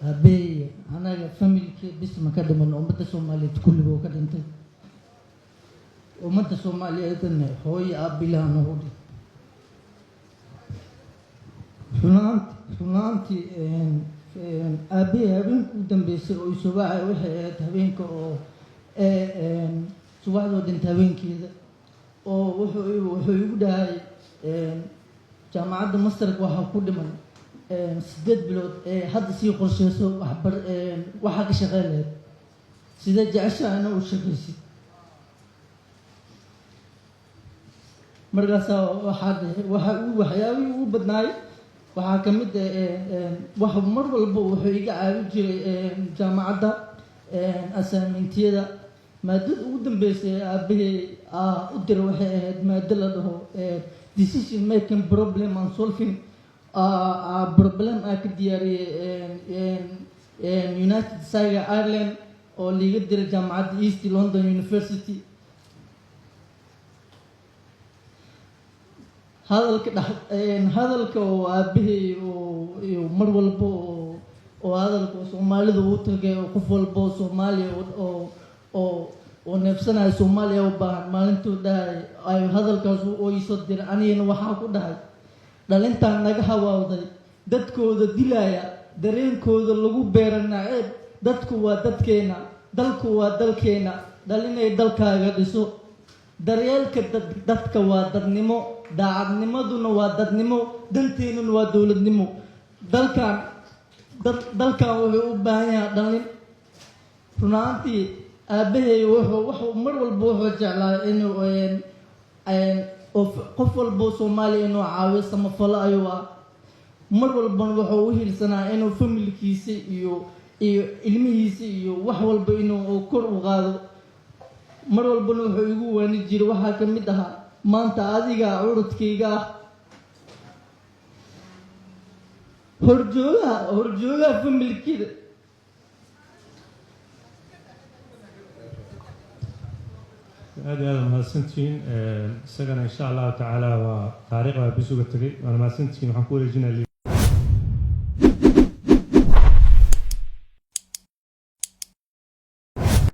أبي أنا فاميلي بس ما كده من أمة الصومالية كل بوقت أنت أمة الصومالية إذن هو أبي لا نهودي runanti aabbahay habeenka u dambeysay oo subaxa waxay ahayd habeenka oo subaxdoo dhinta habeenkeeda oo wuxuu igu dhahay jaamacadda masterka waxaa ku dhiman 8 bilood hadda sii qorsheyso waxaa ka shaqeyn lahayd sida jeceshaana u shaqaysid markaasaa waxyaabihii ugu badnaay waxaa ka mid wax mar walba wuxuu iga caawin jiray jaamacadda assignmentiyada maadada ugu dambeysay aabbahay u diray waxay ahayd maado la dhaho decision making problem and solving problem ka diyaariyay United Saga Ireland oo liiga diray jaamacadda East London University hadalka oo aabbahay oo mar walba oo hadalka Soomaalida uu tagay qof walba Soomaaliya oo neefsanaya Soomaaliya u baahan maalintuu dhahay ay hadalkaas oo isoo diray anigana waxaa ku dhahay dhalintaan naga hawaawday dadkooda dilaya dareenkooda lagu beeranaayay dadku waa dadkeena dalku waa dalkeena dhalinay dalkaaga dhiso daryeelka dadka waa dadnimo daacadnimaduna waa dadnimo danteennuna waa dowladnimo dalkan wuxuu u baahan yahay dhalin runtii aabbahay wuxuu mar walba wuxuu jeclaa inuu qof walba Soomaaliya inuu caawiyo samafalo ayuu mar walba wuxuu u hilsanaa inuu familkiisa iyo ilmihiisa iyo wax walba inuu kor u qaado mar walba wuxuu igu waani jiray waxa ka mid ah maanta adiga urudkayga horjooga familkida هذا mahadsantiin isagana insha Allah taala waa taariikhda bisuga tagay waana mahadsantiin waxaan ku wareejinaa